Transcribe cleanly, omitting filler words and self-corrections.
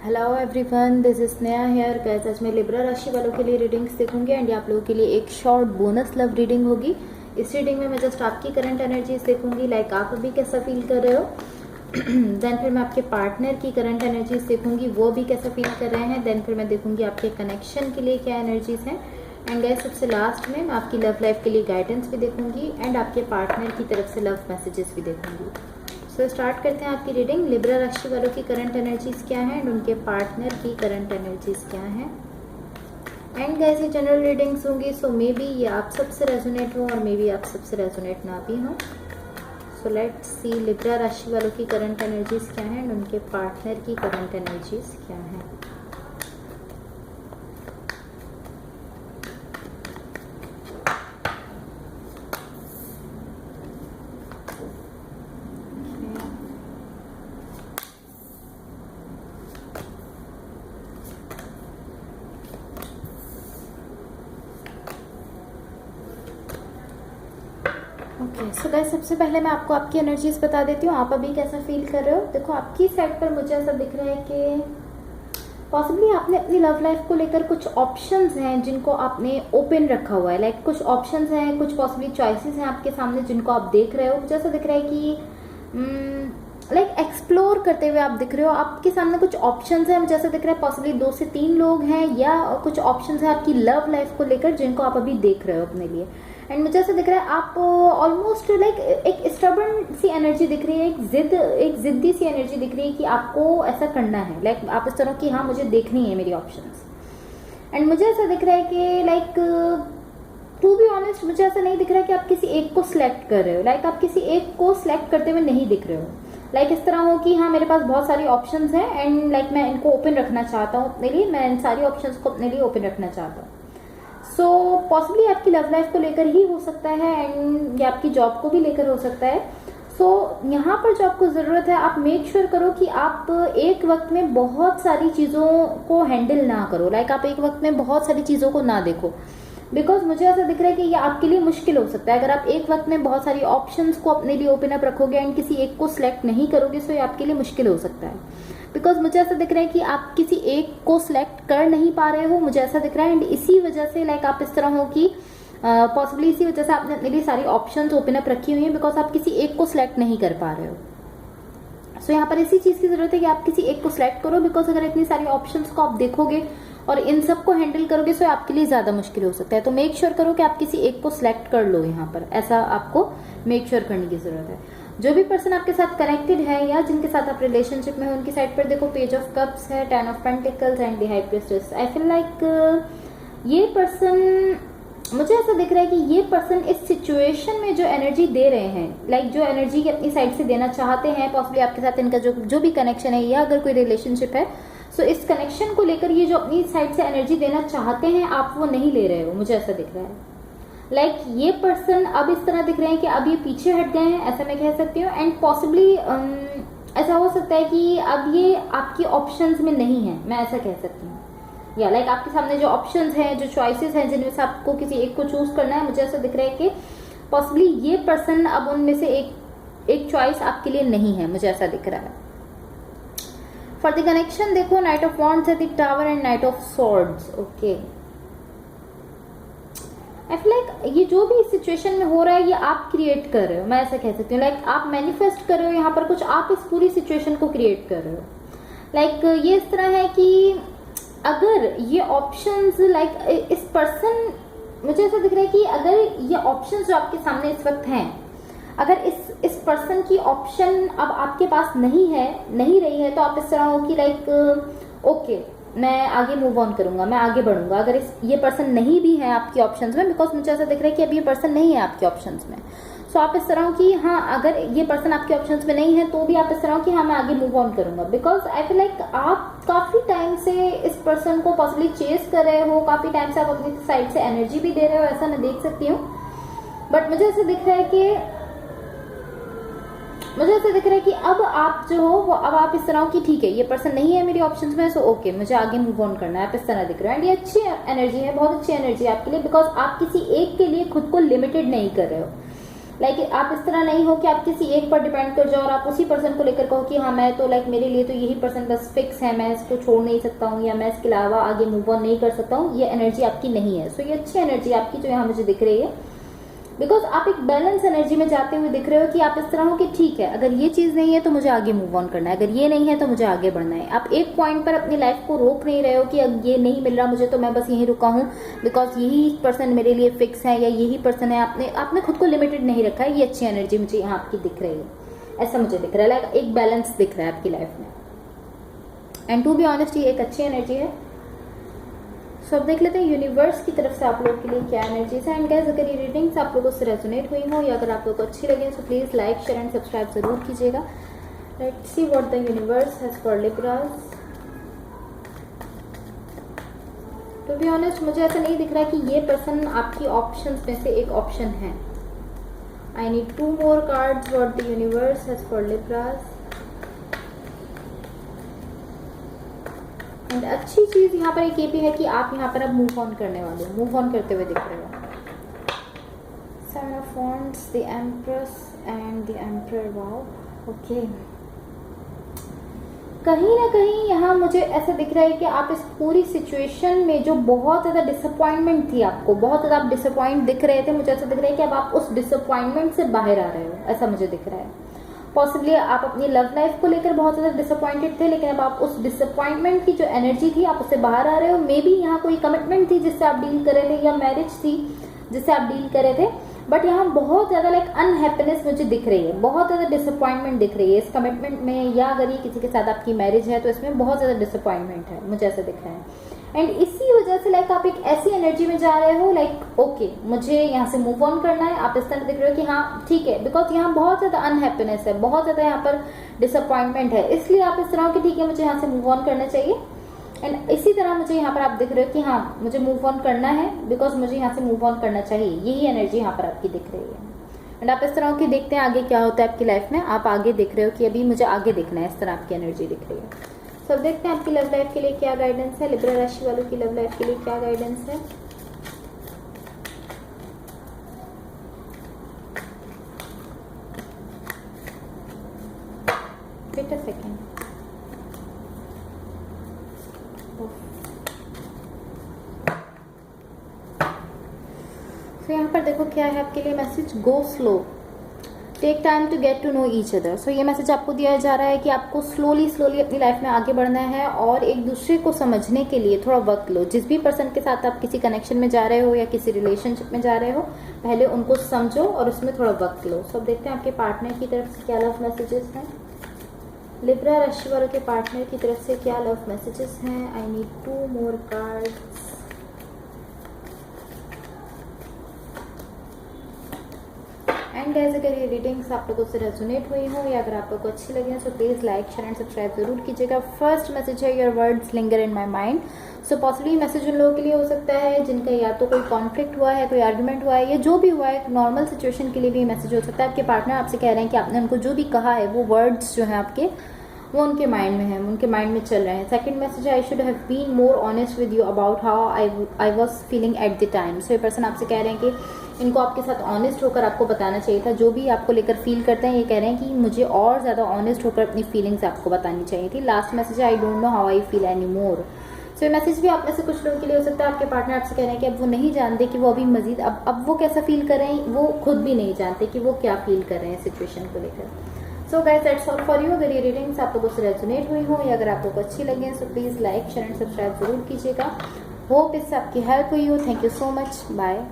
Hello everyone, this is Sneha hair guys. आज मैं Libra राशि वालों के लिए रीडिंग्स देखूंगी एंड आप लोगों के लिए एक शॉर्ट बोनस लव रीडिंग होगी। इस रीडिंग में मैं जस्ट आपकी करंट एनर्जीज देखूंगी, लाइक आप अभी कैसा फील कर रहे हो। देन फिर मैं आपके पार्टनर की करंट एनर्जीज देखूंगी, वो भी कैसा फील कर रहे हैं। देन फिर मैं देखूंगी आपके कनेक्शन के लिए क्या एनर्जीज हैं। एंड गाइस सबसे लास्ट में मैं आपकी लव लाइफ के लिए गाइडेंस भी देखूंगी एंड आपके पार्टनर की तरफ से लव मैसेजेस भी देखूंगी। सो स्टार्ट करते हैं आपकी रीडिंग। लिब्रा राशि वालों की करंट एनर्जीज क्या है एंड उनके पार्टनर की करंट एनर्जीज क्या है। एंड गाइस ये जनरल रीडिंग्स होंगी, सो मे बी ये आप सबसे रेजोनेट हो और मे बी आप सबसे रेजोनेट ना भी हो। सो लेट्स सी लिब्रा राशि वालों की करंट एनर्जीज क्या है एंड उनके पार्टनर की करंट एनर्जीज क्या है। ओके सो गाइस सबसे पहले मैं आपको आपकी एनर्जीज बता देती हूँ, आप अभी कैसा फील कर रहे हो। देखो आपकी साइड पर मुझे ऐसा दिख रहा है कि पॉसिबली आपने अपनी लव लाइफ को लेकर कुछ ऑप्शंस हैं जिनको आपने ओपन रखा हुआ है। लाइक कुछ ऑप्शंस हैं, कुछ पॉसिबली चॉइसेस हैं आपके सामने जिनको आप देख रहे हो। मुझे ऐसा दिख रहा है कि लाइक एक्सप्लोर करते हुए आप दिख रहे हो। आपके सामने कुछ ऑप्शंस हैं, मुझे ऐसा दिख रहा है पॉसिबली 2 से 3 लोग हैं या कुछ ऑप्शंस हैं आपकी लव लाइफ को लेकर जिनको आप अभी देख रहे हो अपने लिए। एंड मुझे ऐसा दिख रहा है आप ऑलमोस्ट लाइक एक स्टबर्न सी एनर्जी दिख रही है, एक जिद्दी सी एनर्जी दिख रही है कि आपको ऐसा करना है। लाइक आप इस तरह की हाँ मुझे देखनी है मेरी ऑप्शंस। एंड मुझे ऐसा दिख रहा है कि लाइक टू बी ऑनेस्ट मुझे ऐसा नहीं दिख रहा है कि आप किसी एक को सिलेक्ट कर रहे हो। लाइक आप किसी एक को सिलेक्ट करते हुए नहीं दिख रहे हो। लाइक इस तरह हो कि हाँ मेरे पास बहुत सारी ऑप्शंस हैं एंड लाइक मैं इनको ओपन रखना चाहता हूँ अपने लिए, मैं इन सारी ऑप्शंस को अपने लिए ओपन रखना चाहता हूँ। सो पॉसिबली आपकी लव लाइफ को लेकर ही हो सकता है एंड ये आपकी जॉब को भी लेकर हो सकता है। सो यहाँ पर जो आपको ज़रूरत है, आप मेक श्योर करो कि आप एक वक्त में बहुत सारी चीज़ों को हैंडल ना करो। लाइक आप एक वक्त में बहुत सारी चीज़ों को ना देखो, बिकॉज मुझे ऐसा दिख रहा है कि ये आपके लिए मुश्किल हो सकता है। अगर आप एक वक्त में बहुत सारी ऑप्शंस को अपने लिए ओपन अप रखोगे एंड किसी एक को सिलेक्ट नहीं करोगे, सो ये आपके लिए मुश्किल हो सकता है। बिकॉज मुझे ऐसा दिख रहा है कि आप किसी एक को सिलेक्ट कर नहीं पा रहे हो, मुझे ऐसा दिख रहा है। एंड इसी वजह से लाइक आप इस तरह हो कि पॉसिबली इसी वजह से आपने अपने लिए सारी ऑप्शंस ओपन अप रखी हुई है, बिकॉज आप किसी एक को सिलेक्ट नहीं कर पा रहे हो। सो यहाँ पर इसी चीज़ की जरूरत है कि आप किसी एक को सिलेक्ट करो, बिकॉज अगर इतनी सारी ऑप्शंस को आप देखोगे और इन सब को हैंडल करोगे सो आपके लिए ज़्यादा मुश्किल हो सकता है। तो मेक श्योर करो कि आप किसी एक को सिलेक्ट कर लो। यहाँ पर ऐसा आपको मेक श्योर करने की ज़रूरत है। जो भी पर्सन आपके साथ कनेक्टेड है या जिनके साथ आप रिलेशनशिप में हो, उनकी साइड पर देखो पेज ऑफ कप्स है, 10 of pentacles and the high priestess. I feel like ये पर्सन, मुझे ऐसा दिख रहा है कि ये पर्सन इस सिचुएशन में जो एनर्जी दे रहे हैं, लाइक जो एनर्जी अपनी साइड से देना चाहते हैं, पॉसिबली आपके साथ इनका जो भी कनेक्शन है या अगर कोई रिलेशनशिप है, सो इस कनेक्शन को लेकर ये जो अपनी साइड से एनर्जी देना चाहते हैं आप वो नहीं ले रहे हो। मुझे ऐसा दिख रहा है लाइक ये पर्सन अब इस तरह दिख रहे हैं कि अब ये पीछे हट गए हैं, ऐसा मैं कह सकती हूँ। एंड पॉसिबली ऐसा हो सकता है कि अब ये आपकी ऑप्शंस में नहीं है, मैं ऐसा कह सकती हूँ। या लाइक आपके सामने जो ऑप्शंस हैं, जो चॉइसेस हैं जिनमें से आपको किसी एक को चूज करना है, मुझे ऐसा दिख रहा है कि पॉसिबली ये पर्सन अब उनमें से एक चॉइस आपके लिए नहीं है, मुझे ऐसा दिख रहा है। फॉर द कनेक्शन देखो नाइट ऑफ वॉन्ड्स है, the tower and night of swords. Okay I feel like ये जो भी सिचुएशन में हो रहा है ये आप क्रिएट कर रहे हो, मैं ऐसा कह सकती हूँ। लाइक आप मैनिफेस्ट कर रहे हो यहाँ पर कुछ, आप इस पूरी सिचुएशन को क्रिएट कर रहे हो। लाइक ये इस तरह है कि अगर ये ऑप्शंस लाइक इस पर्सन, मुझे ऐसा दिख रहा है कि अगर ये ऑप्शंस जो आपके सामने इस वक्त हैं, अगर इस पर्सन की ऑप्शन अब आपके पास नहीं रही है, तो आप इस तरह हो कि लाइक ओके मैं आगे मूव ऑन करूंगा, मैं आगे बढ़ूंगा। अगर ये पर्सन नहीं भी है आपकी ऑप्शंस में, बिकॉज मुझे ऐसा दिख रहा है कि अब ये पर्सन नहीं है आपके ऑप्शंस में, सो आप इस तरह हो कि हाँ अगर ये पर्सन आपके ऑप्शंस में नहीं है तो भी आप इस तरह हो कि हाँ मैं आगे मूव ऑन करूंगा। बिकॉज आई फील लाइक आप काफी टाइम से इस पर्सन को पॉसिबली चेस कर रहे हो, काफी टाइम से आप अपनी साइड से एनर्जी भी दे रहे हो, ऐसा मैं देख सकती हूँ। बट मुझे ऐसा दिख रहा है कि अब आप जो हो वो अब आप इस तरह हो कि ठीक है ये पर्सन नहीं है मेरी ऑप्शंस में, सो ओके मुझे आगे मूव ऑन करना है, आप इस तरह दिख रहे हो। एंड ये अच्छी एनर्जी है, बहुत अच्छी एनर्जी है आपके लिए, बिकॉज आप किसी एक के लिए खुद को लिमिटेड नहीं कर रहे हो। लाइक आप इस तरह नहीं हो कि आप किसी एक पर डिपेंड कर जाओ और आप उसी पर्सन को लेकर कहो कि हाँ मैं तो लाइक मेरे लिए तो यही पर्सन बस फिक्स है, मैं इसको छोड़ नहीं सकता हूँ या मैं इसके अलावा आगे मूव ऑन नहीं कर सकता हूँ। ये एनर्जी आपकी नहीं है। सो ये अच्छी एनर्जी आपकी जो यहाँ मुझे दिख रही है, बिकॉज आप एक बैलेंस एनर्जी में जाते हुए दिख रहे हो कि आप इस तरह हो कि ठीक है, अगर ये चीज नहीं है तो मुझे आगे मूव ऑन करना है, अगर ये नहीं है तो मुझे आगे बढ़ना है। आप एक पॉइंट पर अपनी लाइफ को रोक नहीं रहे हो कि अब ये नहीं मिल रहा मुझे तो मैं बस यहीं रुका हूँ बिकॉज यही पर्सन मेरे लिए फिक्स है या यही पर्सन है। आपने खुद को लिमिटेड नहीं रखा है। ये अच्छी एनर्जी मुझे यहाँ आपकी दिख रही है, ऐसा मुझे दिख रहा है। लाइक एक बैलेंस दिख रहा है आपकी लाइफ में। एंड टू बी ऑनेस्ट ये एक अच्छी एनर्जी है। सो अब देख लेते हैं यूनिवर्स की तरफ से आप लोगों के लिए क्या एनर्जीज है। एंड गाइस अगर ये रीडिंग्स आप लोगों से रेजोनेट हुई हो या अगर आप लोगों को अच्छी लगे तो please like share and subscribe जरूर कीजिएगा। Let's see what the universe has for Libras. To be honest मुझे ऐसा नहीं दिख रहा कि ये पर्सन आपकी ऑप्शंस में से एक ऑप्शन है। I need 2 more cards what the universe has for Libras. And अच्छी चीज यहाँ पर एक ये भी है कि आप यहाँ पर अब मूव ऑन करने वाले हो, मूव ऑन करते हुए दिख रहे हो। Seven of wands, the empress and the emperor. Wow, okay. कहीं ना कहीं यहाँ मुझे ऐसा दिख रहा है कि आप इस पूरी सिचुएशन में जो बहुत ज्यादा डिसअपॉइंटमेंट थी, आपको बहुत ज्यादा आप डिसअपॉइंट दिख रहे थे, मुझे ऐसा दिख रहा है कि अब आप उस डिसअपॉइंटमेंट से बाहर आ रहे हो, ऐसा मुझे दिख रहा है। पॉसिबली आप अपनी लव लाइफ को लेकर बहुत ज्यादा डिसअपॉइंटेड थे, लेकिन अब आप उस डिसअपॉइंटमेंट की जो एनर्जी थी आप उससे बाहर आ रहे हो। मे बी यहाँ कोई कमिटमेंट थी जिससे आप डील कर रहे थे या मैरिज थी जिससे आप डील कर रहे थे, बट यहाँ बहुत ज्यादा लाइक अनहैप्पीनेस मुझे दिख रही है, बहुत ज्यादा डिसअपॉइंटमेंट दिख रही है इस कमिटमेंट में। या अगर ये किसी के साथ आपकी मैरिज है तो इसमें बहुत ज्यादा डिसअपॉइंटमेंट है, मुझे ऐसा दिख रहा है। एंड इसी वजह से लाइक आप एक ऐसी एनर्जी में जा रहे हो लाइक ओके मुझे यहाँ से मूव ऑन करना है। आप इस तरह दिख रहे हो कि हाँ ठीक है, बिकॉज यहाँ बहुत ज्यादा अनहैप्पीनेस है, बहुत ज्यादा यहाँ पर डिसअपॉइंटमेंट है, इसलिए आप इस तरह हो कि ठीक है मुझे यहाँ से मूव ऑन करना चाहिए। एंड इसी तरह मुझे यहाँ पर आप दिख रहे हो कि हाँ मुझे मूव ऑन करना है बिकॉज मुझे यहाँ से मूव ऑन करना चाहिए। यही एनर्जी यहाँ पर आपकी दिख रही है। एंड आप इस तरह की देखते हैं आगे क्या होता है आपकी लाइफ में। आप आगे देख रहे हो कि अभी मुझे आगे देखना है, इस तरह आपकी एनर्जी दिख रही है। सब देखते हैं आपकी लव लाइफ के लिए क्या गाइडेंस है, लिब्रा राशि वालों की लव लाइफ के लिए क्या गाइडेंस है। Wait a second. तो यहाँ पर देखो क्या है आपके लिए message, go slow, take time to get to know each other. So ये मैसेज आपको दिया जा रहा है कि आपको स्लोली अपनी लाइफ में आगे बढ़ना है और एक दूसरे को समझने के लिए थोड़ा वक्त लो। जिस भी पर्सन के साथ आप किसी कनेक्शन में जा रहे हो या किसी रिलेशनशिप में जा रहे हो, पहले उनको समझो और उसमें थोड़ा वक्त लो। सब देखते हैं आपके पार्टनर की तरफ से क्या लव मैसेजेस हैं। लिब्रा राशि वालों के पार्टनर की तरफ से क्या लव मैसेजेस हैं। I need 2 more cards. And guys अगर ये रीडिंग्स आप लोगों से रेजोनेट हुई हो या अगर आप लोगों को अच्छी लगी तो please like share and subscribe जरूर कीजिएगा। फर्स्ट मैसेज है your words linger in my mind. So possibly message उन लोगों के लिए हो सकता है जिनका या तो कोई कॉन्फ्लिक्ट हुआ है, कोई आर्गुमेंट हुआ है, या जो भी हुआ है नॉर्मल सिचुएशन के लिए भी मैसेज हो सकता है। आपके पार्टनर आपसे कह रहे हैं कि आपने उनको जो भी कहा है वो वर्ड्स जो है आपके वो उनके माइंड में है, उनके माइंड में चल रहे हैं। सेकंड मैसेज है I should have been more honest with you about how I was feeling at the time. So ये पर्सन आपसे कह रहे हैं कि इनको आपके साथ ऑनेस्ट होकर आपको बताना चाहिए था, जो भी आपको लेकर फील करते हैं। ये कह रहे हैं कि मुझे और ज़्यादा ऑनेस्ट होकर अपनी फीलिंग्स आपको बतानी चाहिए थी। लास्ट मैसेज है I don't know how I feel any more. So ये मैसेज भी आप में से कुछ लोगों के लिए हो सकता है। आपके पार्टनर आपसे कह रहे हैं कि अब वो नहीं जानते कि वो अभी मजीद अब वो कैसा फील कर रहे हैं, वो खुद भी नहीं जानते कि वो क्या फील कर रहे हैं सिचुएशन को लेकर। So guys that's all for you. अगर ये रीडिंग्स आप लोगों से रेजोनेट हुई हो या अगर आप लोगों को अच्छी लगे तो please like share and subscribe जरूर कीजिएगा। होप इससे आपकी हेल्प हुई हो। Thank you so much. Bye.